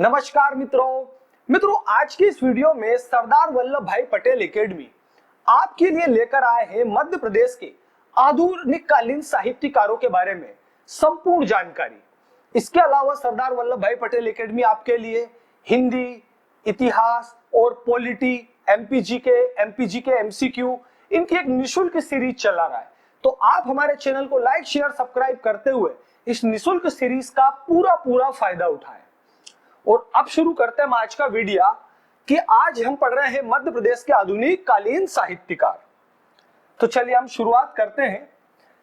नमस्कार मित्रों आज की इस वीडियो में सरदार वल्लभ भाई पटेल एकेडमी आपके लिए लेकर आए हैं मध्य प्रदेश के आधुनिक कालीन साहित्यकारों के बारे में संपूर्ण जानकारी। इसके अलावा सरदार वल्लभ भाई पटेल एकेडमी आपके लिए हिंदी, इतिहास और पॉलिटी, एमपीजी के एमसीक्यू इनकी एक निशुल्क सीरीज चला रहा है। तो आप हमारे चैनल को लाइक, शेयर, सब्सक्राइब करते हुए इस निशुल्क सीरीज का पूरा फायदा उठाएं। और अब शुरू करते हैं आज का वीडियो कि आज हम पढ़ रहे हैं मध्य प्रदेश के आधुनिक कालीन साहित्यकार। तो चलिए हम शुरुआत करते हैं।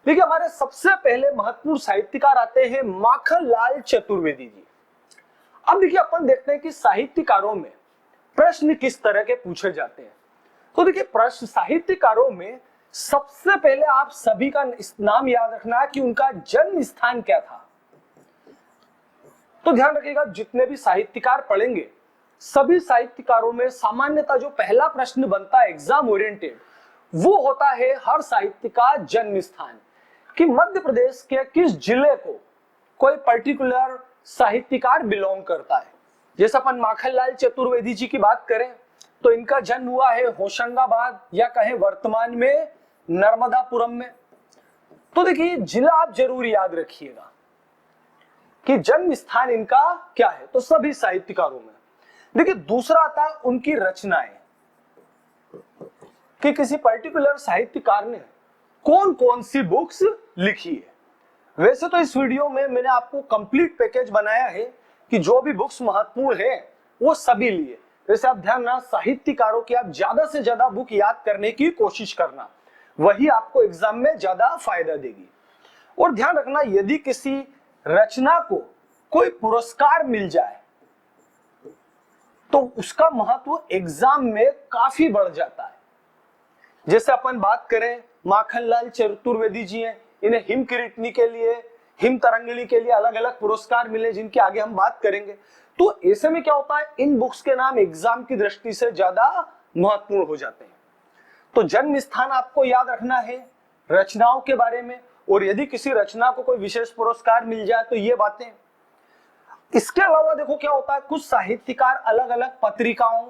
देखिए, हमारे सबसे पहले महत्वपूर्ण साहित्यकार आते हैं माखनलाल चतुर्वेदी जी। अब देखिए, अपन देखते हैं कि साहित्यकारों में प्रश्न किस तरह के पूछे जाते हैं। तो देखिए, प्रश्न साहित्यकारों में सबसे पहले आप सभी का नाम याद रखना है कि उनका जन्म स्थान क्या था। तो ध्यान रखिएगा, जितने भी साहित्यकार पढ़ेंगे सभी साहित्यकारों में सामान्यतः जो पहला प्रश्न बनता है एग्जाम ओरिएंटेड, वो होता है हर साहित्य का जन्म स्थान, कि मध्य प्रदेश के किस जिले को कोई पर्टिकुलर साहित्यकार बिलोंग करता है। जैसे अपन माखनलाल चतुर्वेदी जी की बात करें तो इनका जन्म हुआ है होशंगाबाद या कहें वर्तमान में नर्मदापुरम में। तो देखिए, जिला आप जरूर याद रखिएगा कि जन्म स्थान इनका क्या है। तो सभी साहित्यकारों में देखिए, दूसरा आता है उनकी रचनाएं, कि किसी पर्टिकुलर साहित्यकार ने कौन कौन सी बुक्स लिखी है। वैसे तो इस वीडियो में मैंने आपको कंप्लीट पैकेज बनाया है कि जो भी बुक्स महत्वपूर्ण है वो सभी लिए। वैसे आप ध्यान रखना, साहित्यकारों की आप ज्यादा से ज्यादा बुक याद करने की कोशिश करना, वही आपको एग्जाम में ज्यादा फायदा देगी। और ध्यान रखना, यदि किसी रचना को कोई पुरस्कार मिल जाए तो उसका महत्व एग्जाम में काफी बढ़ जाता है। जैसे अपन बात करें, माखनलाल चतुर्वेदी जी हैं, इन्हें हिम किरीटनी के लिए, हिम तरंगिणी के लिए अलग अलग पुरस्कार मिले, जिनके आगे हम बात करेंगे। तो ऐसे में क्या होता है, इन बुक्स के नाम एग्जाम की दृष्टि से ज्यादा महत्वपूर्ण हो जाते हैं। तो जन्म स्थान आपको याद रखना है, रचनाओं के बारे में, और यदि किसी रचना को कोई विशेष पुरस्कार मिल जाए तो ये बातें। इसके अलावा देखो क्या होता है, कुछ साहित्यकार अलग अलग पत्रिकाओं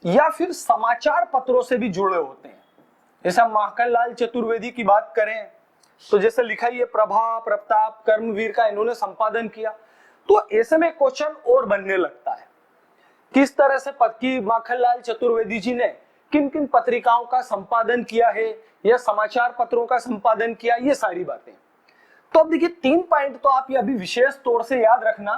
या फिर समाचार पत्रों से भी जुड़े होते हैं। जैसे हम माखनलाल चतुर्वेदी की बात करें तो जैसे लिखा ही है, प्रभा, प्रताप, कर्मवीर का इन्होंने संपादन किया। तो ऐसे में क्वेश्चन और बनने लगता है, किस तरह से कि माखनलाल चतुर्वेदी जी ने किन किन पत्रिकाओं का संपादन किया है या समाचार पत्रों का संपादन किया, ये सारी बातें। तो अब देखिए, 3 पॉइंट तो आप ये अभी विशेष तौर से याद रखना,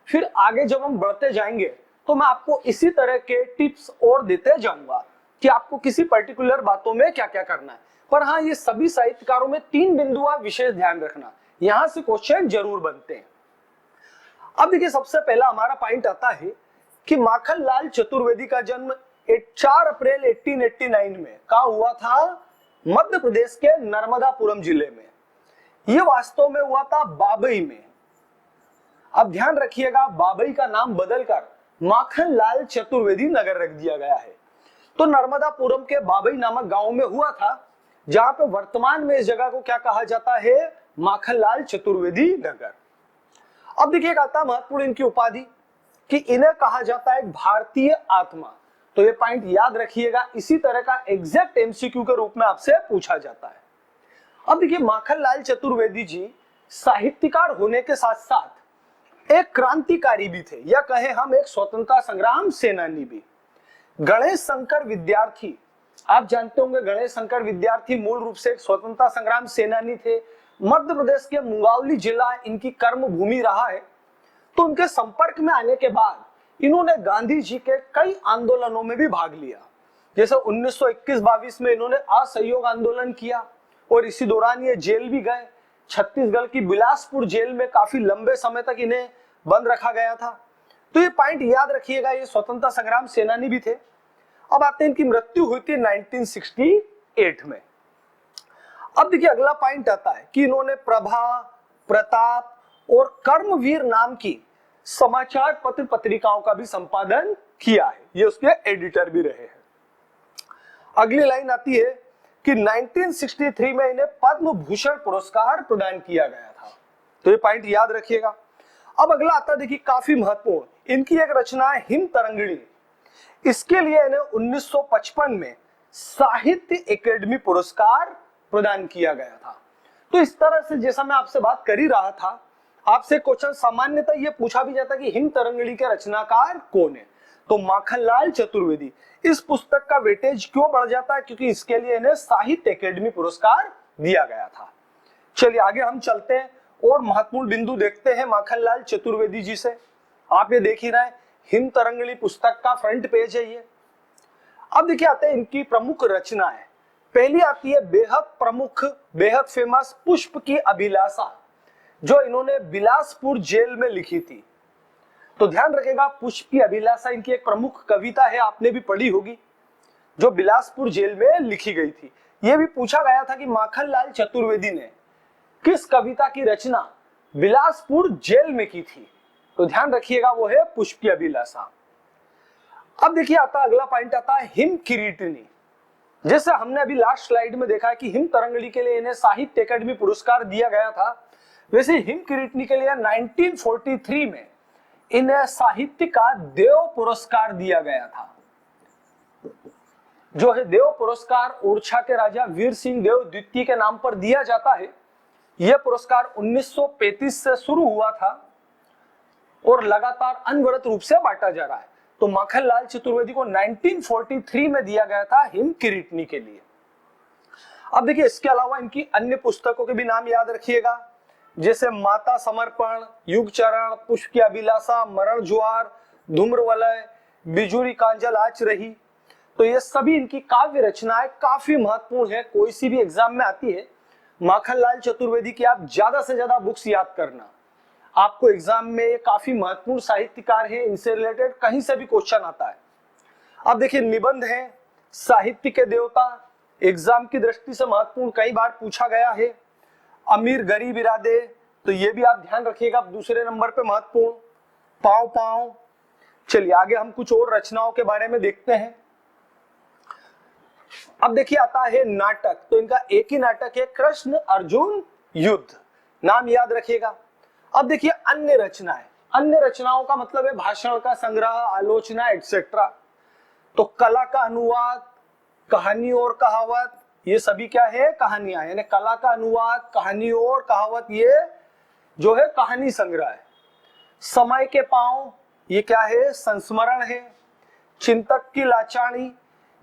फिर आगे जब हम बढ़ते जाएंगे तो मैं आपको इसी तरह के टिप्स और देते जाऊंगा कि आपको किसी पर्टिकुलर बातों में क्या क्या करना है। पर हाँ, ये सभी साहित्यकारों में 3 बिंदु आप विशेष ध्यान रखना, यहां से क्वेश्चन जरूर बनते हैं। अब देखिए, सबसे पहला हमारा पॉइंट आता है कि माखनलाल चतुर्वेदी का जन्म 4 अप्रैल 1889 में कहा हुआ था, मध्य प्रदेश के नर्मदापुरम जिले में। यह वास्तव में हुआ था बाबई में। अब ध्यान रखिएगा, बाबई का नाम बदलकर माखनलाल चतुर्वेदी नगर रख दिया गया है। तो नर्मदापुरम के बाबई नामक गांव में हुआ था, जहां पे वर्तमान में इस जगह को क्या कहा जाता है, माखनलाल चतुर्वेदी नगर। अब देखिए, आता महत्वपूर्ण इनकी उपाधि कि इन्हें कहा जाता है भारतीय आत्मा। तो ये पॉइंट याद रखिएगा, इसी तरह का एग्जैक्ट एमसीक्यू के रूप में आपसे पूछा जाता है। अब देखिए, माखनलाल चतुर्वेदी जी साहित्यकार होने के साथ साथ एक क्रांतिकारी भी थे, या कहें हम एक स्वतंत्रता संग्राम सेनानी भी। गणेश शंकर विद्यार्थी, आप जानते होंगे, गणेश शंकर विद्यार्थी मूल रूप से एक स्वतंत्रता संग्राम सेनानी थे। मध्य प्रदेश के मुंगावली जिला इनकी कर्म भूमि रहा है। तो उनके संपर्क में आने के बाद इन्होंने गांधी जी के कई आंदोलनों में भी भाग लिया। जैसे 1921-22 में इन्होंने असहयोग आंदोलन किया, और इसी दौरान ये जेल भी गए। छत्तीसगढ़ की बिलासपुर जेल में काफी लंबे समय तक इन्हें बंद रखा गया था। तो ये पॉइंट याद रखिएगा, ये स्वतंत्रता संग्राम सेनानी भी थे। अब आते हैं, इनकी मृत्यु हुई थी 1968 में। अब देखिए, अगला पॉइंट आता है कि इन्होंने प्रभा, प्रताप और कर्मवीर नाम की समाचार पत्र पत्रिकाओं का भी संपादन किया है, ये उसके एडिटर भी रहे हैं। अगली लाइन आती है कि 1963 में इन्हें पद्म भूषण पुरस्कार प्रदान किया गया था। तो ये पॉइंट याद रखिएगा। अब अगला आता है, देखिए काफी महत्वपूर्ण, इनकी एक रचना है हिम तरंगिणी। इसके लिए इन्हें 1955 में साहित्य एकेडमी पुरस्कार प्रदान किया गया था। तो इस तरह से जैसा मैं आपसे बात कर ही रहा था, आपसे क्वेश्चन सामान्यतः ये पूछा भी जाता कि हिम तरंगिणी के रचनाकार कौन है, तो माखनलाल चतुर्वेदी। इस पुस्तक का वेटेज क्यों बढ़ जाता है? क्योंकि इसके लिए इन्हें साहित्य एकेडमी पुरस्कार दिया गया था। चलिए आगे हम चलते हैं और महत्वपूर्ण बिंदु देखते हैं माखनलाल चतुर्वेदी जी से। आप ये देख ही रहे हैं, हिम तरंगिणी पुस्तक का फ्रंट पेज है ये। अब देखिए आते हैं इनकी प्रमुख रचना है। पहली आती है बेहद प्रमुख, बेहद फेमस पुष्प की अभिलाषा, जो इन्होंने बिलासपुर जेल में लिखी थी। तो ध्यान रखिएगा, पुष्प की अभिलाषा इनकी एक प्रमुख कविता है, आपने भी पढ़ी होगी, जो बिलासपुर जेल में लिखी गई थी। यह भी पूछा गया था कि माखनलाल चतुर्वेदी ने किस कविता की रचना बिलासपुर जेल में की थी। तो ध्यान रखिएगा, वो है पुष्प की अभिलाषा। अब देखिए आता अगला पॉइंट आता है हिम किरीटिनी। जैसे हमने अभी लास्ट स्लाइड में देखा है कि हिम तरंगिणी के लिए इन्हें साहित्य अकादमी पुरस्कार दिया गया था, वैसे हिम किरीटिनी के लिए 1943 में इन्हें साहित्य का देव पुरस्कार दिया गया था। जो है देव पुरस्कार ओरछा के राजा वीर सिंह देव द्वितीय के नाम पर दिया जाता है। यह पुरस्कार 1935 से शुरू हुआ था और लगातार अनवरत रूप से बांटा जा रहा है। तो माखनलाल चतुर्वेदी को 1943 में दिया गया था हिम किरीटिनी के लिए। अब देखिए इसके अलावा इनकी अन्य पुस्तकों के भी नाम याद रखिएगा, जैसे माता समर्पण, युग चरण, पुष्प की अभिलाषा, मरण ज्वार, धूम्रवलय, बिजुरी कांजल आच रही। तो ये सभी इनकी काव्य रचनाएं काफी महत्वपूर्ण है, कोई सी भी एग्जाम में आती है। माखनलाल चतुर्वेदी की आप ज्यादा से ज्यादा बुक्स याद करना, आपको एग्जाम में ये काफी महत्वपूर्ण साहित्यकार है, इनसे रिलेटेड कहीं से भी क्वेश्चन आता है। अब देखिए निबंध है साहित्य के देवता, एग्जाम की दृष्टि से महत्वपूर्ण, कई बार पूछा गया है। अमीर गरीब इरादे, तो ये भी आप ध्यान रखिएगा, दूसरे नंबर पे महत्वपूर्ण। पांव पांव। चलिए आगे हम कुछ और रचनाओं के बारे में देखते हैं। अब देखिए आता है नाटक, तो इनका एक ही नाटक है कृष्ण अर्जुन युद्ध, नाम याद रखिएगा। अब देखिए अन्य रचनाएं, अन्य रचनाओं का मतलब है भाषण का संग्रह, आलोचना एटसेट्रा। तो कला का अनुवाद, कहानी और कहावत, ये सभी क्या है? कहानियां, यानी कला का अनुवाद, कहानी और कहावत, ये जो है कहानी संग्रह है। समय के पांव, ये क्या है? संस्मरण है। चिंतक की लाचानी,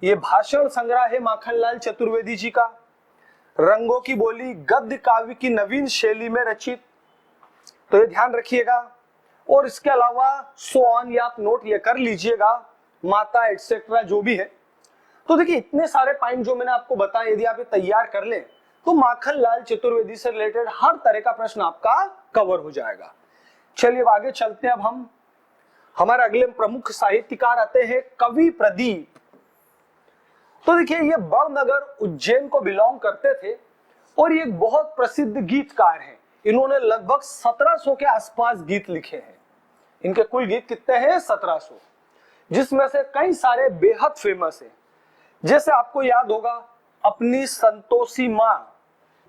ये भाषण संग्रह है माखनलाल चतुर्वेदी जी का। रंगों की बोली, गद्य काव्य की नवीन शैली में रचित, तो ये ध्यान रखिएगा। और इसके अलावा सो ऑन, या आप नोट ये कर लीजिएगा, माता एटसेट्रा जो भी है। तो देखिए इतने सारे पॉइंट जो मैंने आपको बताए, यदि आप ये तैयार कर लें तो माखनलाल चतुर्वेदी से रिलेटेड हर तरह का प्रश्न आपका कवर हो जाएगा। चलिए अब आगे चलते हैं। अब हम हमारे अगले प्रमुख साहित्यकार आते हैं कवि प्रदीप। तो देखिए ये बड़नगर उज्जैन को बिलोंग करते थे और ये एक बहुत प्रसिद्ध गीतकार हैं। इन्होंने लगभग 1700 के आसपास गीत लिखे हैं। इनके कुल गीत कितने हैं? 1700, जिसमें से कई सारे बेहद फेमस हैं। जैसे आपको याद होगा अपनी संतोषी मां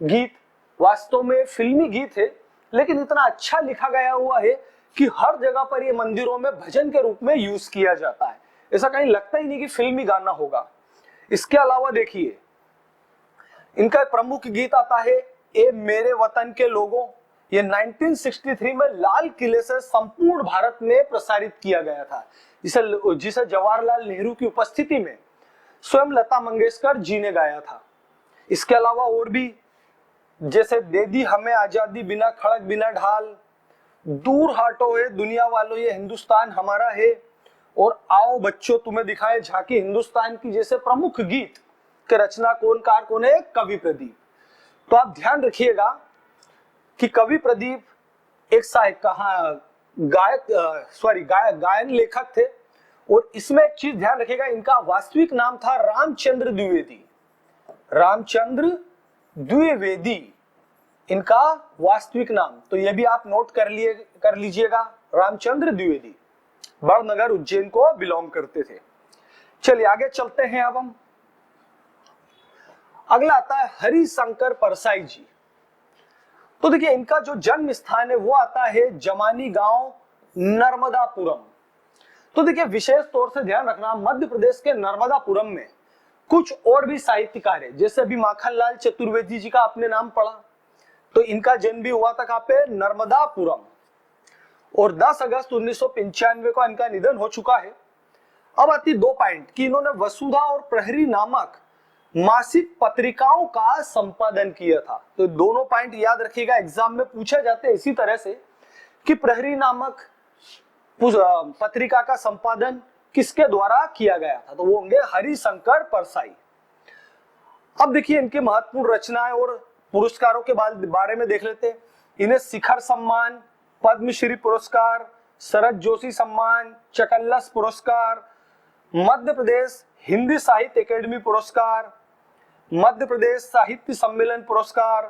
गीत, वास्तव में फिल्मी गीत है, लेकिन इतना अच्छा लिखा गया हुआ है कि हर जगह पर ये मंदिरों में भजन के रूप में यूज किया जाता है। ऐसा कहीं लगता ही नहीं कि फिल्मी गाना होगा। इसके अलावा देखिए इनका प्रमुख गीत आता है ए मेरे वतन के लोगों। ये 1963 में लाल किले से संपूर्ण भारत में प्रसारित किया गया था, जिसे जवाहरलाल नेहरू की उपस्थिति में स्वयं लता मंगेशकर जी ने गाया था। इसके अलावा और भी, जैसे दे दी हमें आजादी बिना खड़क बिना ढाल, दूर हाटो है दुनिया वालों ये हिंदुस्तान हमारा है, और आओ बच्चों तुम्हें दिखाए झांकी हिंदुस्तान की, जैसे प्रमुख गीत के रचनाकार कौन है? कवि प्रदीप। तो आप ध्यान रखिएगा कि कवि प्रदीप एक गायन लेखक थे। और इसमें एक चीज ध्यान रखिएगा, इनका वास्तविक नाम था रामचंद्र द्विवेदी। रामचंद्र द्विवेदी इनका वास्तविक नाम, तो ये भी आप नोट कर लीजिएगा। रामचंद्र द्विवेदी बड़नगर उज्जैन को बिलोंग करते थे। चलिए आगे चलते हैं। अब हम अगला आता है हरिशंकर परसाई जी। तो देखिए इनका जो जन्म स्थान है वो आता है जमानी गांव नर्मदापुरम। तो देखिए विशेष तौर से ध्यान रखना, मध्य प्रदेश के नर्मदापुरम में कुछ और भी साहित्यकार है, जैसे अभी माखनलाल चतुर्वेदी जी का आपने नाम पढ़ा, तो इनका जन्म भी हुआ था कहाँ पे, नर्मदापुरम, और 10 अगस्त 1995 को इनका निधन हो चुका है। अब आती 2 पॉइंट कि इन्होंने वसुधा और प्रहरी नामक मासिक पत्रिकाओं का संपादन किया था। तो दोनों पॉइंट याद रखिएगा, एग्जाम में पूछे जाते हैं इसी तरह से कि प्रहरी नामक पत्रिका का संपादन किसके द्वारा किया गया था, तो वो होंगे हरिशंकर परसाई। अब देखिए इनके महत्वपूर्ण रचनाएं और पुरस्कारों के बारे में देख लेते हैं। इन्हें शिखर सम्मान, पद्मश्री पुरस्कार, शरद जोशी सम्मान, चकल्लस पुरस्कार, मध्य प्रदेश हिंदी साहित्य अकेडमी पुरस्कार, मध्य प्रदेश साहित्य सम्मेलन पुरस्कार,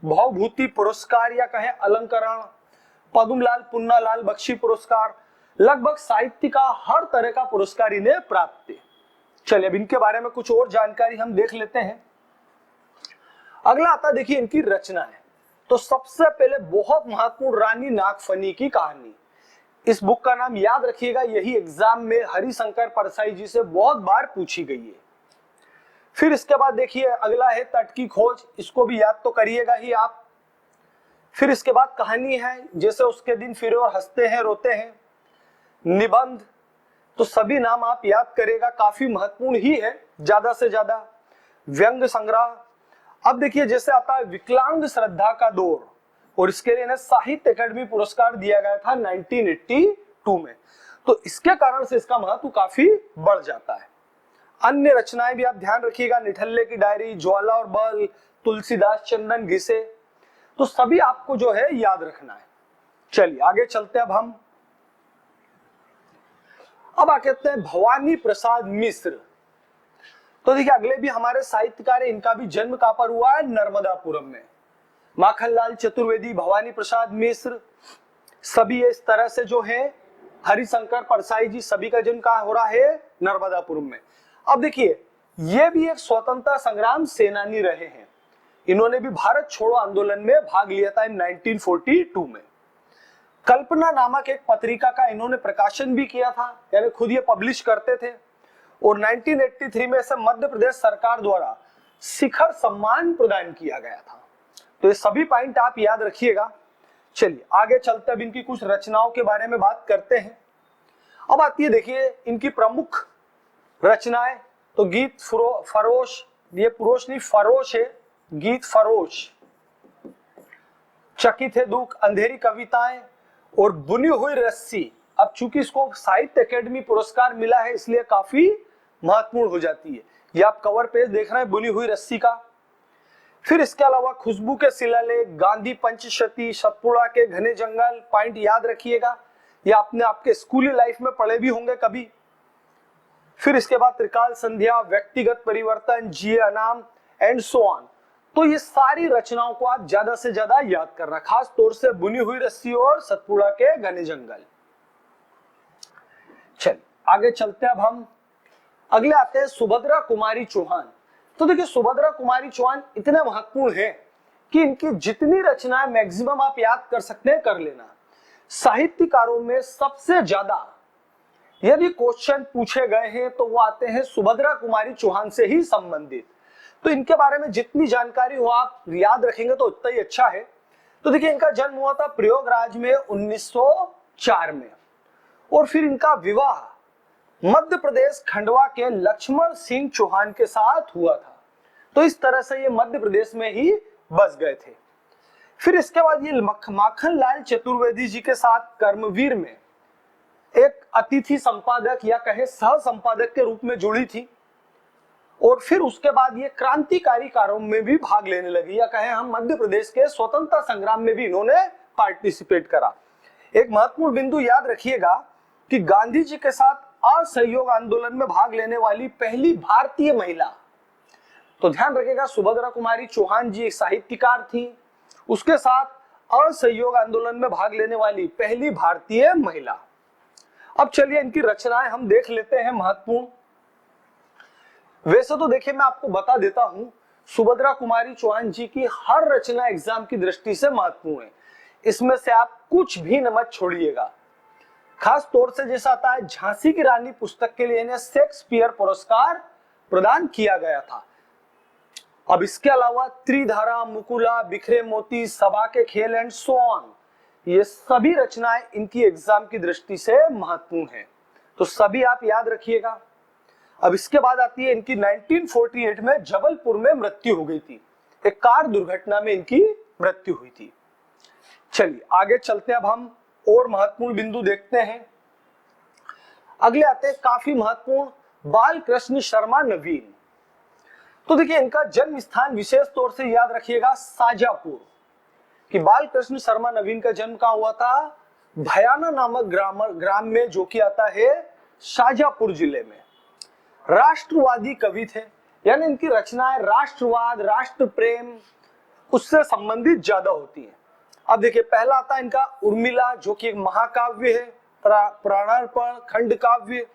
भवभूति पुरस्कार या कहें अलंकरण, पद्मलाल पुन्नालाल बख्शी पुरस्कार, लगभग साहित्य का हर तरह का पुरस्कार इन्हें प्राप्त है। चलिए अब इनके बारे में कुछ और जानकारी हम देख लेते हैं। अगला आता देखिए इनकी रचना है। तो सबसे पहले बहुत महत्वपूर्ण रानी नागफनी की कहानी, इस बुक का नाम याद रखिएगा, यही एग्जाम में हरिशंकर परसाई जी से बहुत बार पूछी गई है। फिर इसके बाद देखिए अगला है तट की खोज, इसको भी याद तो करिएगा ही आप। फिर इसके बाद कहानी है जैसे उसके दिन फिरे और हंसते हैं रोते हैं, निबंध, तो सभी नाम आप याद करेगा, काफी महत्वपूर्ण ही है ज्यादा से ज्यादा। व्यंग संग्रह, अब देखिए जैसे आता है विकलांग श्रद्धा का दौर, और इसके लिए साहित्य अकादमी पुरस्कार दिया गया था 1982 में, तो इसके कारण से इसका महत्व काफी बढ़ जाता है। अन्य रचनाएं भी आप ध्यान रखिएगा, निठल्ले की डायरी, ज्वाला और बल, तुलसीदास चंदन घिसे, तो सभी आपको जो है याद रखना है। चलिए आगे चलते हैं अब कहते हैं भवानी प्रसाद मिश्र। तो देखिए अगले भी हमारे साहित्यकार है, इनका भी जन्म कहां पर हुआ है, नर्मदापुरम में। माखनलाल चतुर्वेदी, भवानी प्रसाद मिश्र, सभी इस तरह से जो है, हरिशंकर परसाई जी, सभी का जन्म कहां हो रहा है, नर्मदापुरम में। अब देखिए ये भी एक स्वतंत्रता संग्राम सेनानी रहे हैं, इन्होंने भी भारत छोड़ो आंदोलन में भाग लिया था 1942 में। कल्पना नामक एक पत्रिका का इन्होंने प्रकाशन भी किया था, यानी खुद ये पब्लिश करते थे, और 1983 में इसे मध्य प्रदेश सरकार द्वारा शिखर सम्मान प्रदान किया गया था। तो ये सभी पॉइंट आप याद रखिएगा। चलिए आगे चलते अब इनकी कुछ रचनाओं के बारे में बात करते हैं। अब आती है देखिए इनकी प्रमुख रचनाएं, तो गीत फरोश, ये पुरुष नहीं फरोश है, गीत फरोश, चकित है दुख, अंधेरी कविताएं और बुनी हुई रस्सी। अब चूंकि इसको साहित्य अकेडमी पुरस्कार मिला है इसलिए काफी महत्वपूर्ण हो जाती है, ये आप कवर पेज देख रहे हैं बुनी हुई रस्सी का। फिर इसके अलावा खुशबू के शिलालेख, गांधी पंचशती, सतपुड़ा के घने जंगल, पॉइंट याद रखिएगा, ये आपने आपके स्कूली लाइफ में पढ़े भी होंगे कभी। फिर इसके बाद त्रिकाल संध्या, व्यक्तिगत परिवर्तन, जिए अनाम एंड सो ऑन। तो ये सारी रचनाओं को आप ज्यादा से ज्यादा याद करना, खास तौर से बुनी हुई रस्सी और सतपुड़ा के घने जंगल। चलिए आगे चलते हैं अब हम, अगले आते हैं सुभद्रा कुमारी चौहान। तो देखिए सुभद्रा कुमारी चौहान इतने महत्वपूर्ण है कि इनकी जितनी रचनाएं मैक्सिमम आप याद कर सकते हैं कर लेना। साहित्यकारों में सबसे ज्यादा यदि क्वेश्चन पूछे गए हैं तो वो आते हैं सुभद्रा कुमारी चौहान से ही संबंधित। तो इनके बारे में जितनी जानकारी हो आप याद रखेंगे तो उतना ही अच्छा है। तो देखिए इनका जन्म हुआ था प्रयागराज में 1904 में, और फिर इनका विवाह मध्य प्रदेश खंडवा के लक्ष्मण सिंह चौहान के साथ हुआ था। तो इस तरह से ये मध्य प्रदेश में ही बस गए थे। फिर इसके बाद ये माखनलाल चतुर्वेदी जी के साथ कर्मवीर में एक अतिथि संपादक या कहे सह संपादक के रूप में जुड़ी थी, और फिर उसके बाद ये क्रांतिकारी कार्यों में भी भाग लेने लगी, या कहे हम मध्य प्रदेश के स्वतंत्रता संग्राम में भी इन्होंने पार्टिसिपेट करा। एक महत्वपूर्ण बिंदु याद रखिएगा कि गांधी जी के साथ असहयोग आंदोलन में भाग लेने वाली पहली भारतीय महिला, तो ध्यान रखिएगा सुभद्रा कुमारी चौहान जी एक साहित्यकार थी, उसके साथ असहयोग आंदोलन में भाग लेने वाली पहली भारतीय महिला। अब चलिए इनकी रचनाएं हम देख लेते हैं महत्वपूर्ण। वैसे तो देखिए मैं आपको बता देता हूं, सुभद्रा कुमारी चौहान जी की हर रचना एग्जाम की दृष्टि से महत्वपूर्ण है, इसमें से आप कुछ भी न मत छोड़िएगा। खास तौर से जैसा आता है झांसी की रानी पुस्तक के लिए इन्हें शेक्सपियर पुरस्कार प्रदान किया गया था। अब इसके अलावा त्रिधारा, मुकुला, बिखरे मोती, सभा के खेल एंड सो ऑन, ये सभी रचनाएं इनकी एग्जाम की दृष्टि से महत्वपूर्ण हैं, तो सभी आप याद रखिएगा। अब इसके बाद आती है इनकी 1948 में जबलपुर में मृत्यु हो गई थी, एक कार दुर्घटना में इनकी मृत्यु हुई थी। चलिए आगे चलते हैं, अब हम और महत्वपूर्ण बिंदु देखते हैं। अगले आते हैं काफी महत्वपूर्ण बाल कृष्ण शर्मा नवीन। तो देखिए इनका जन्म स्थान विशेष तौर से याद रखिएगा शाजापुर, कि बाल कृष्ण शर्मा नवीन का जन्म कहां हुआ था? भयाना नामक ग्राम में, जो कि आता है शाजापुर जिले में। राष्ट्रवादी कवि थे, यानी इनकी रचनाएं राष्ट्रवाद, राष्ट्र प्रेम उससे संबंधित ज्यादा होती हैं। अब देखिए पहला आता है इनका उर्मिला, जो कि एक महाकाव्य है, प्राणार्पण खंड काव्य।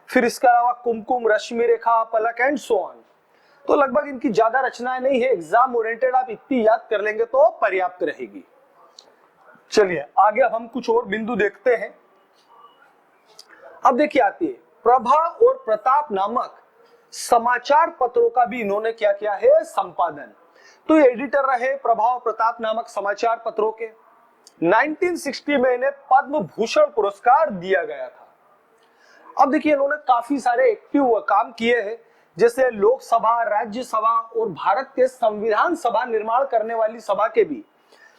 फिर इसके अलावा कुमकुम, रश्मि रेखा, पलक एंड सो ऑन। तो लगभग इनकी ज्यादा रचनाएं नहीं है, एग्जाम ओरिएंटेड, आप इतनी याद कर लेंगे तो पर्याप्त रहेगी। चलिए आगे अब हम कुछ और बिंदु देखते हैं। अब देखिए आती है प्रभा और प्रताप नामक समाचार पत्रों का भी इन्होंने क्या किया है? संपादन। तो ये एडिटर रहे प्रभा और प्रताप नामक समाचार पत्रों के। 1960 में इन्हें पद्म भूषण पुरस्कार दिया गया था। अब देखिए इन्होंने काफी सारे एक्टिव काम किए हैं, जैसे लोकसभा, राज्यसभा और भारत के संविधान सभा निर्माण करने वाली सभा के भी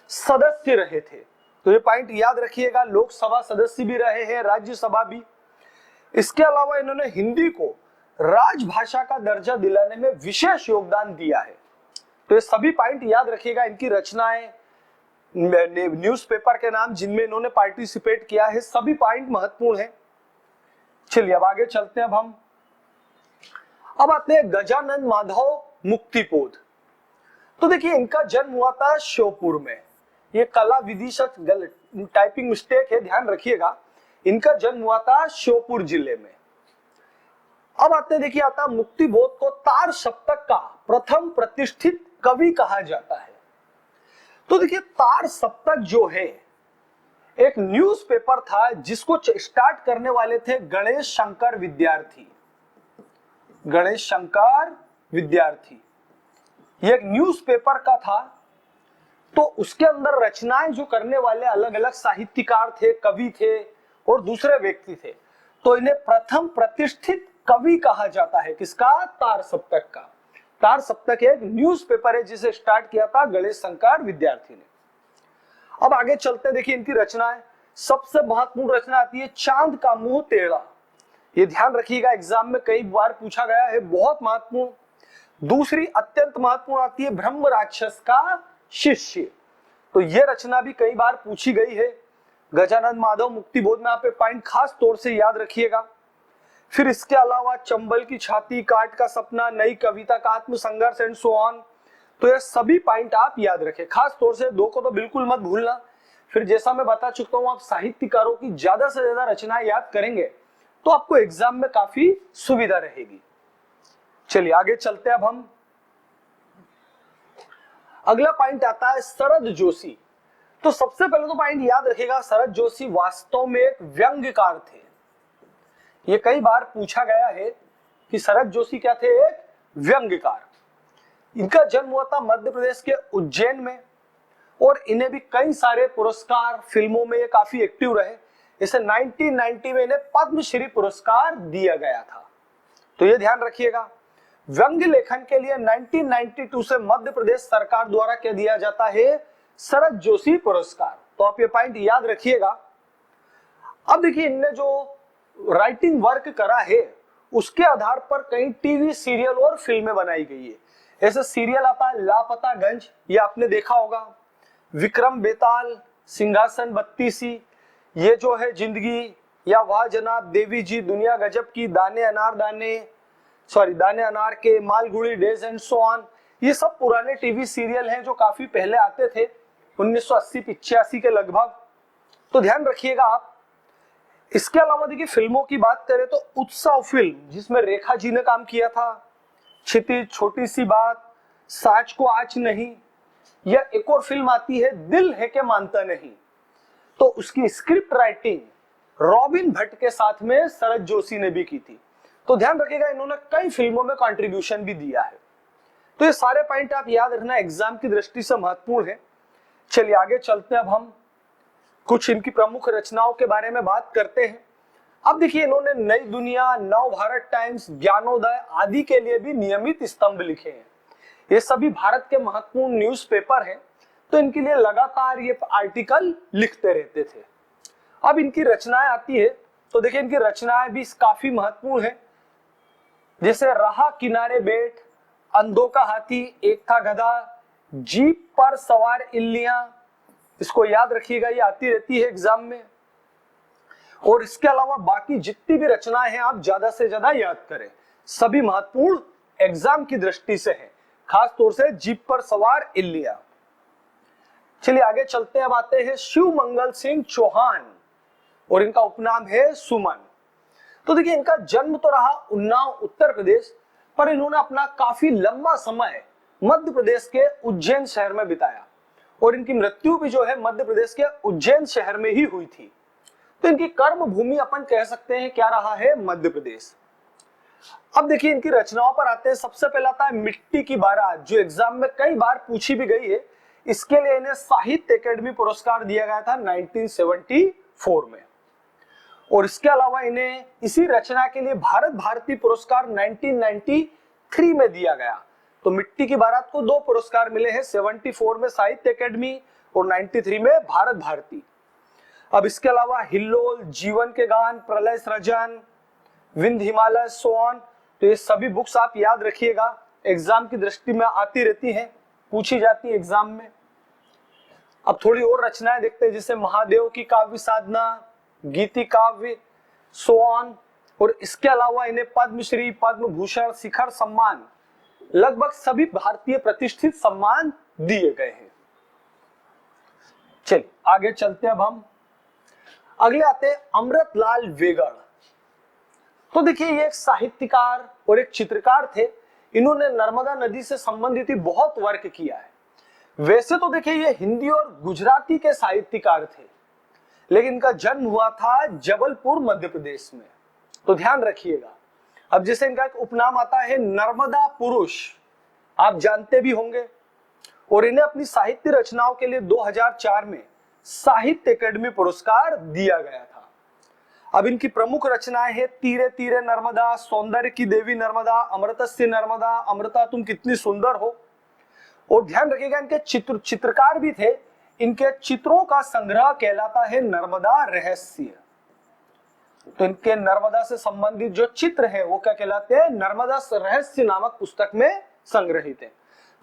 सदस्य रहे थे। तो ये पॉइंट याद रखिएगा, लोकसभा सदस्य भी रहे हैं, राज्यसभा भी। इसके अलावा इन्होंने हिंदी को राजभाषा का दर्जा दिलाने में विशेष योगदान दिया है। तो ये सभी पॉइंट याद रखिएगा। इनकी रचनाएं, न्यूज़पेपर के नाम जिनमें इन्होंने पार्टिसिपेट किया है, सभी पॉइंट महत्वपूर्ण है। चलिए अब आगे चलते हैं। अब आते हैं गजानन माधव मुक्तिबोध। तो देखिए इनका जन्म हुआ था श्योपुर में। ये कला विदिशक टाइपिंग मिस्टेक है, ध्यान रखिएगा। इनका जन्म हुआ था श्योपुर जिले में। अब आते हैं, देखिए आता मुक्तिबोध को तार सप्तक का प्रथम प्रतिष्ठित कवि कहा जाता है। तो देखिए तार सप्तक जो है एक न्यूज़पेपर था जिसको स्टार्ट करने वाले थे गणेश शंकर विद्यार्थी। गणेश शंकर विद्यार्थी ये एक न्यूज़पेपर का था। तो उसके अंदर रचनाएं जो करने वाले अलग अलग साहित्यकार थे, कवि थे और दूसरे व्यक्ति थे। तो इन्हें प्रथम प्रतिष्ठित कवि कहा जाता है। किसका? तार सप्तक का। तार सप्तक एक न्यूज़पेपर है जिसे स्टार्ट किया था गणेश शंकर विद्यार्थी ने। अब आगे चलते, देखिए इनकी रचनाएं। सबसे महत्वपूर्ण रचना आती है चांद का मुंह टेढ़ा। ये ध्यान रखिएगा, एग्जाम में कई बार पूछा गया है, बहुत महत्वपूर्ण। दूसरी अत्यंत महत्वपूर्ण आती है ब्रह्म राक्षस का शिष्य। तो ये रचना भी कई बार पूछी गई है। गजानन माधव मुक्तिबोध में आप पॉइंट खास तौर से याद रखिएगा। फिर इसके अलावा चंबल की छाती, काट का सपना, नई कविता का आत्मसंघर्ष एंड सो ऑन। तो ये सभी पॉइंट आप याद रखें, खास तौर से दो को तो बिल्कुल मत भूलना। फिर जैसा मैं बता चुका हूं, आप साहित्यकारों की ज्यादा से ज्यादा रचनाएं याद करेंगे तो आपको एग्जाम में काफी सुविधा रहेगी। चलिए आगे चलते हैं। अब हम अगला पॉइंट आता है शरद जोशी। तो सबसे पहले तो पॉइंट याद रखिएगा, शरद जोशी वास्तव में एक व्यंग्यकार थे। ये कई बार पूछा गया है कि शरद जोशी क्या थे? एक व्यंग्यकार। इनका जन्म हुआ था मध्य प्रदेश के उज्जैन में और इन्हें भी कई सारे पुरस्कार, फिल्मों में ये काफी एक्टिव रहे। इसे 1990 में इन्हें पद्मश्री पुरस्कार दिया गया था। तो ये ध्यान रखिएगा। व्यंग्य लेखन के लिए 1992 से मध्य प्रदेश सरकार द्वारा क्या दिया जाता है? शरद जोशी पुरस्कार। तो आप ये पॉइंट याद रखिएगा। अब देखिए इनने जो राइटिंग वर्क करा है उसके आधार पर कई टीवी सीरियल और फिल्में बनाई गई है। ऐसे सीरियल आता है लापतागंज, ये आपने देखा होगा। विक्रम बेताल, सिंहासन बत्तीसी, ये जो है जिंदगी, या वाह जनाब, देवी जी, दुनिया गजब की, दाने अनार के, Malgudi days and so on. ये सब पुराने टीवी सीरियल हैं जो काफी पहले आते थे, 1980-85 के लगभग। तो ध्यान रखिएगा आप। इसके अलावा देखिए फिल्मों की बात करें तो उत्सव फिल्म जिसमें रेखा जी ने काम किया था, क्षितिज, छोटी सी बात, साच को आज नहीं, या एक और फिल्म आती है दिल है के मानता नहीं। तो उसकी स्क्रिप्ट राइटिंग रॉबिन भट्ट के साथ में शरद जोशी ने भी की थी। तो ध्यान रखिएगा, इन्होंने कई फिल्मों में कंट्रीब्यूशन भी दिया है। तो ये सारे पॉइंट आप याद रखना, एग्जाम की दृष्टि से महत्वपूर्ण है। चलिए आगे चलते हैं, अब हम कुछ इनकी प्रमुख रचनाओं के बारे में बात करते हैं। अब देखिए, इन्होंने नई दुनिया, नव भारत टाइम्स, ज्ञानोदय आदि के लिए भी नियमित स्तंभ लिखे हैं। ये सभी भारत के महत्वपूर्ण न्यूज़पेपर हैं, तो इनके लिए लगातार ये आर्टिकल लिखते रहते थे। अब इनकी रचनाएं आती है, तो देखिए इनकी रचनाएं भी काफी महत्वपूर्ण है। जैसे रहा किनारे बैठ, अंधों का हाथी, एक था गधा, जीप पर सवार इल्लियां, इसको याद रखिएगा, ये आती रहती है एग्जाम में। और इसके अलावा बाकी जितनी भी रचनाएं हैं आप ज्यादा से ज्यादा याद करें, सभी महत्वपूर्ण एग्जाम की दृष्टि से है, खास तौर से जीप पर सवार इल्लियां। चलिए आगे चलते हैं, अब आते हैं शिव मंगल सिंह चौहान, और इनका उपनाम है सुमन। तो देखिए, इनका जन्म तो रहा उन्नाव उत्तर प्रदेश, पर इन्होंने अपना काफी लंबा समय मध्य प्रदेश के उज्जैन शहर में बिताया, और इनकी मृत्यु भी जो है मध्य प्रदेश के उज्जैन शहर में ही हुई थी। तो इनकी कर्म भूमि अपन कह सकते हैं क्या रहा है, मध्य प्रदेश। अब देखिए इनकी रचनाओं पर आते हैं। सबसे पहला आता है मिट्टी की बारात, जो एग्जाम में कई बार पूछी भी गई है। इसके लिए इन्हें साहित्य अकेडमी पुरस्कार दिया गया था 1974 में, और इसके अलावा इन्हें इसी रचना के लिए भारत भारती पुरस्कार 1993 में दिया गया। तो मिट्टी की बारात को 2 पुरस्कार मिले हैं, 74 में साहित्य अकेडमी और 93 में भारत भारती। अब इसके अलावा हिल्लोल, जीवन के गान, प्रलय सृजन, विंध्य हिमालय, सोन, तो ये सभी बुक्स आप याद रखिएगा, एग्जाम की दृष्टि में आती रहती हैं, पूछी जाती है एग्जाम में। अब थोड़ी और रचनाएं देखते हैं, जैसे महादेव की काव्य साधना, गीति काव्य, सोन, और इसके अलावा इन्हें पद्मश्री, पद्म भूषण, शिखर सम्मान, लगभग सभी भारतीय प्रतिष्ठित सम्मान दिए गए हैं। चलिए आगे चलते हैं, अब हम अगले आते हैं अमृतलाल वेगड़। तो देखिए ये एक साहित्यकार और एक चित्रकार थे। इन्होंने नर्मदा नदी से संबंधित ही बहुत वर्क किया है। वैसे तो देखिए ये हिंदी और गुजराती के साहित्यकार थे, लेकिन इनका जन्म हुआ था जबलपुर मध्य प्रदेश में, तो ध्यान रखिएगा। अब जैसे इनका एक उपनाम आता है नर्मदा पुरुष, आप जानते भी होंगे, और इन्हें अपनी साहित्य रचनाओं के लिए 2004 में साहित्य अकेडमी पुरस्कार दिया गया था। अब इनकी प्रमुख रचनाएं हैं तीरे तीरे नर्मदा, सौंदर्य की देवी नर्मदा, अमृतस्य नर्मदा, अमृता तुम कितनी सुंदर हो। और ध्यान रखिएगा इनके चित्रकार भी थे। इनके चित्रों का संग्रह कहलाता है नर्मदा रहस्य। तो इनके नर्मदा से संबंधित जो चित्र है वो क्या कहलाते हैं, नर्मदा रहस्य नामक पुस्तक में संग्रहित है।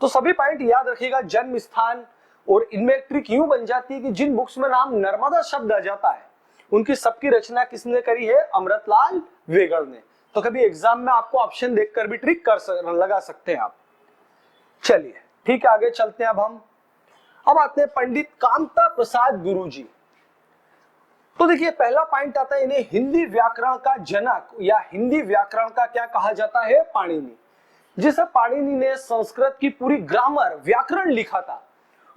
तो सभी पॉइंट याद रखिएगा, जन्म स्थान, और इनमें एक ट्रिक यूं बन जाती है कि जिन बुक्स में नाम नर्मदा शब्द आ जाता है उनकी सबकी रचना किसने करी है, अमृतलाल वेगड़ ने। तो कभी एग्जाम में आपको ऑप्शन देखकर भी ट्रिक लगा सकते हैं आप। चलिए ठीक है, आगे चलते हैं। अब आते हैं पंडित कामता प्रसाद गुरुजी। तो देखिए पहला पॉइंट आता है, इन्हें हिंदी व्याकरण का जनक या हिंदी व्याकरण का क्या कहा जाता है, पाणिनि। जिसे पाणिनि ने संस्कृत की पूरी ग्रामर व्याकरण लिखा था,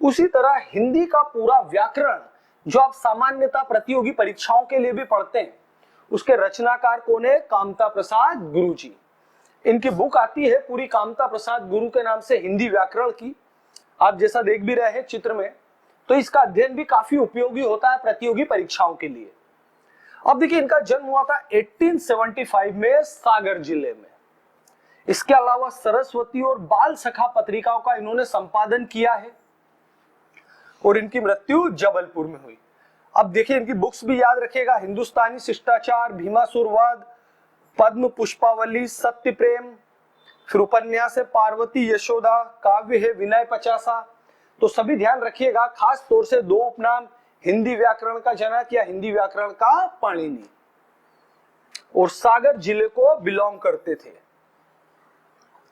उसी तरह हिंदी का पूरा व्याकरण जो आप सामान्यतः प्रतियोगी परीक्षाओं के लिए भी पढ़ते हैं, उसके रचनाकार कौन है, कामता प्रसाद गुरुजी। इनकी बुक आती है पूरी कामता प्रसाद गुरु के नाम से, हिंदी व्याकरण की। आप जैसा देख भी रहे हैं चित्र में, तो इसका अध्ययन भी काफी उपयोगी होता है प्रतियोगी परीक्षाओं के लिए। अब देखिए इनका जन्म हुआ था 1875 में सागर जिले में। इसके अलावा सरस्वती और बाल सखा पत्रिकाओं का इन्होंने संपादन किया है, और इनकी मृत्यु जबलपुर में हुई। अब देखिए इनकी बुक्स भी याद रखिएगा, हिंदुस्तानी शिष्टाचार, भीमासुर वध, पद्म पुष्पावली, सत्य प्रेम, फिर उपन्यास है पार्वती यशोदा, काव्य है विनय पचासा। तो सभी ध्यान रखिएगा, खास तौर से 2 उपनाम, हिंदी व्याकरण का जनक या हिंदी व्याकरण का पाणिनि, और सागर जिले को बिलोंग करते थे।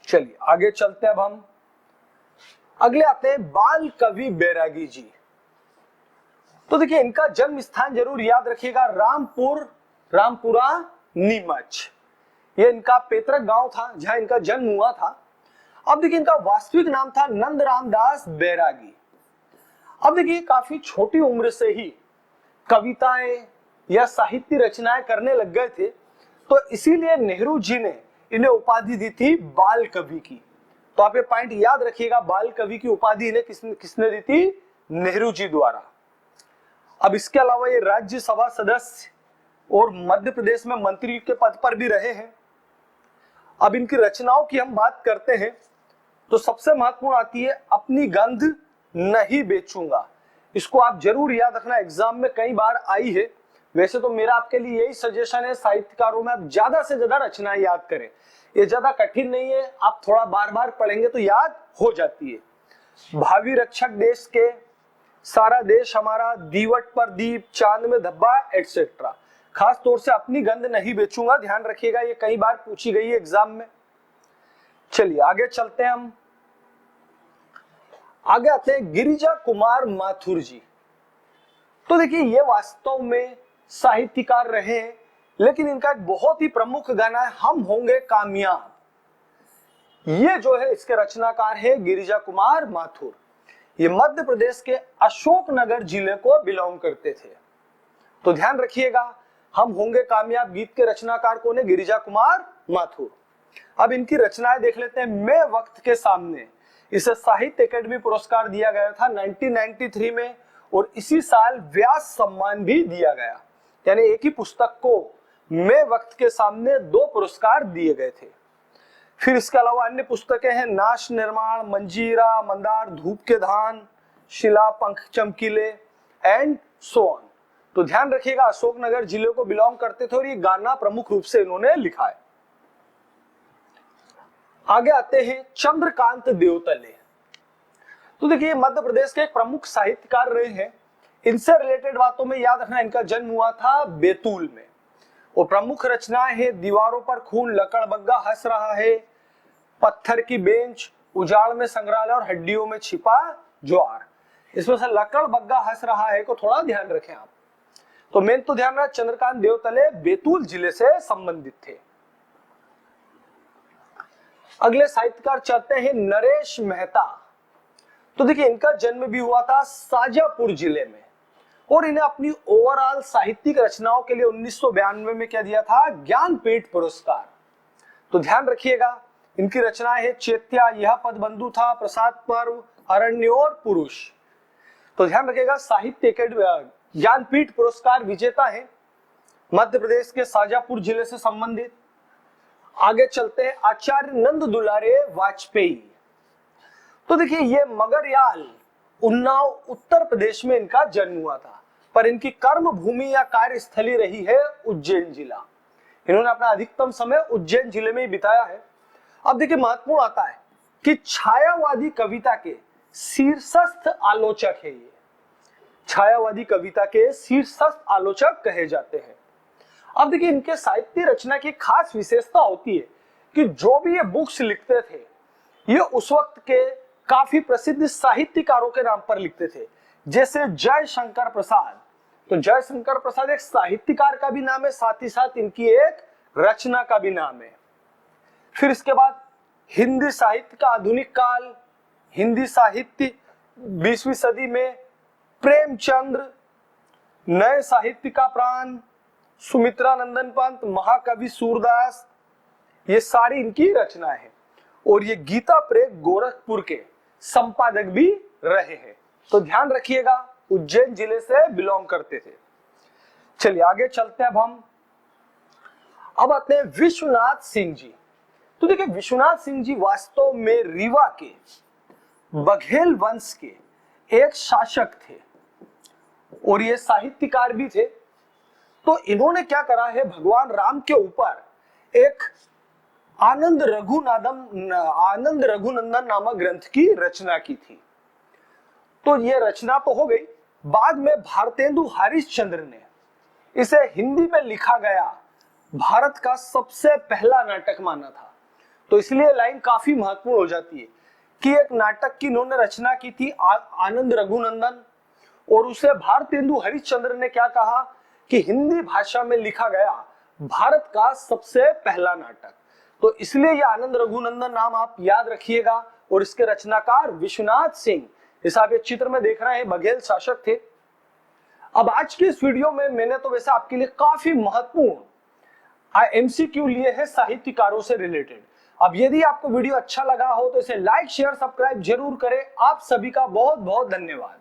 चलिए आगे चलते हैं, अब हम अगले आते हैं बाल कवि बैरागी जी। तो देखिए इनका जन्म स्थान जरूर याद रखिएगा, रामपुरा नीमच। ये इनका पैतृक गांव था जहां इनका जन्म हुआ था। अब देखिए इनका वास्तविक नाम था नंद रामदास बैरागी। अब देखिए काफी छोटी उम्र से ही कविताएं या साहित्य रचनाएं करने लग गए थे, तो इसीलिए नेहरू जी ने इन्हें उपाधि दी थी बाल कवि की। तो आप ये पॉइंट याद रखिएगा, बाल कवि की उपाधि इन्हें किसने दी थी? नेहरू जी द्वारा। अब इसके अलावा ये राज्यसभा सदस्य और मध्य प्रदेश में मंत्री के पद पर भी रहे हैं। अब इनकी रचनाओं की हम बात करते हैं तो सबसे महत्वपूर्ण आती है अपनी गंध नहीं बेचूंगा। इसको आप जरूर याद रखना, एग्जाम में कई बार आई है। वैसे तो मेरा आपके लिए यही सजेशन है, साहित्यकारों में आप ज्यादा से ज्यादा रचनाएं याद करें। ये ज्यादा कठिन नहीं है, आप थोड़ा बार बार पढ़ेंगे तो याद हो जाती है। भावी रक्षक देश के, सारा देश हमारा, दीवट पर दीप, चांद में धब्बा, एटसेट्रा। खास तौर से अपनी गंध नहीं बेचूंगा, ध्यान रखिएगा, ये कई बार पूछी गई है एग्जाम में। चलिए आगे चलते हैं हम। आगे आते हैं गिरिजा कुमार माथुर जी। तो देखिए ये वास्तव में साहित्यकार रहे हैं, लेकिन इनका एक बहुत ही प्रमुख गाना है हम होंगे कामयाब। ये जो है इसके रचनाकार है गिरिजा कुमार माथुर। ये मध्य प्रदेश के अशोकनगर जिले को बिलोंग करते थे। तो ध्यान रखिएगा, हम होंगे कामयाब गीत के रचनाकार कौन है? गिरिजा कुमार माथुर। अब इनकी रचनाएं देख लेते हैं। मैं वक्त के सामने, इसे साहित्य अकेडमी पुरस्कार दिया गया था 1993 में, और इसी साल व्यास सम्मान भी दिया गया। यानी एक ही पुस्तक को मैं वक्त के सामने 2 पुरस्कार दिए गए थे। फिर इसके अलावा अन्य पुस्तकें हैं नाश निर्माण, मंजीरा, मंदार, धूप के धान, शिला, पंख चमकीले एंड सो ऑन। तो ध्यान रखिएगा, अशोकनगर जिले को बिलोंग करते थे और ये गाना प्रमुख रूप से इन्होंने लिखा है। आगे आते हैं चंद्रकांत देवतले। तो देखिए मध्य प्रदेश के एक प्रमुख साहित्यकार रहे हैं। इनसे रिलेटेड बातों में याद रखना, इनका जन्म हुआ था बैतूल में। और प्रमुख रचनाएं हैं दीवारों पर खून, लकड़बग्गा हंस रहा है, पत्थर की बेंच, उजाड़ में संग्रहालय और हड्डियों में छिपा ज्वार। इसमें से लकड़बग्गा हंस रहा है को थोड़ा ध्यान रखें आप। तो मेन तो ध्यान रखना, चंद्रकांत देवतले बैतूल जिले से संबंधित थे। अगले साहित्यकार चलते हैं नरेश मेहता। तो देखिए इनका जन्म भी हुआ था शाजापुर जिले में, और इन्हें अपनी ओवरऑल साहित्यिक रचनाओं के लिए 1992 में क्या दिया था? ज्ञानपीठ पुरस्कार। तो ध्यान रखिएगा, इनकी रचनाएं है चेत्या, यह पद बंधु था, प्रसाद पर्व, अरण्य और पुरुष। तो ध्यान रखिएगा, साहित्य अकेडमी ज्ञानपीठ पुरस्कार विजेता है, मध्य प्रदेश के शाजापुर जिले से संबंधित। आगे चलते हैं आचार्य नंद दुलारे वाजपेयी। तो देखिए ये मगरयाल, उन्नाव, उत्तर प्रदेश में इनका जन्म हुआ था, पर इनकी कर्म भूमि या कार्यस्थली रही है उज्जैन जिला। इन्होंने अपना अधिकतम समय उज्जैन जिले में ही बिताया है। अब देखिए महत्वपूर्ण आता है कि छायावादी कविता के शीर्षस्थ आलोचक है ये। छायावादी कविता के शीर्षस्थ आलोचक कहे जाते हैं। अब देखिए इनके साहित्य रचना की खास विशेषता होती है कि जो भी ये बुक्स लिखते थे, ये उस वक्त के काफी प्रसिद्ध साहित्यकारों के नाम पर लिखते थे, जैसे जयशंकर प्रसाद। तो जयशंकर प्रसाद एक साहित्यकार का भी नाम है, साथ ही साथ इनकी एक रचना का भी नाम है। फिर इसके बाद हिंदी साहित्य का आधुनिक काल, हिंदी साहित्य 20वीं सदी में प्रेमचंद्र, नए साहित्य का प्राण, सुमित्रा नंदन पंत, महाकवि सूरदास, ये सारी इनकी रचनाएं हैं। और ये गीता प्रेस गोरखपुर के संपादक भी रहे हैं। तो ध्यान रखिएगा, उज्जैन जिले से बिलोंग करते थे। चलिए आगे चलते हैं अब आते हैं विश्वनाथ सिंह जी। तो देखिए विश्वनाथ सिंह जी वास्तव में रीवा के बघेल वंश के एक शासक थे और ये साहित्यकार भी थे। तो इन्होंने क्या करा है, भगवान राम के ऊपर एक आनंद रघुनंदन नामक ग्रंथ की रचना की थी। तो ये रचना तो हो गई, बाद में भारतेंदु हरिश्चंद्र ने इसे हिंदी में लिखा गया भारत का सबसे पहला नाटक माना था। तो इसलिए लाइन काफी महत्वपूर्ण हो जाती है कि एक नाटक की इन्होंने रचना की थी आनंद रघुनंदन, और उसे भारतेंदु हरिश्चंद्र ने क्या कहा कि हिंदी भाषा में लिखा गया भारत का सबसे पहला नाटक। तो इसलिए ये आनंद रघुनंदन नाम आप याद रखिएगा। और इसके रचनाकार विश्वनाथ सिंह, जैसा आप ये चित्र में देख रहे हैं, बघेल शासक थे। अब आज की इस वीडियो में मैंने तो वैसे आपके लिए काफी महत्वपूर्ण एमसीक्यू लिए हैं साहित्यकारों से रिलेटेड। अब यदि आपको वीडियो अच्छा लगा हो तो इसे लाइक शेयर सब्सक्राइब जरूर करें। आप सभी का बहुत बहुत धन्यवाद।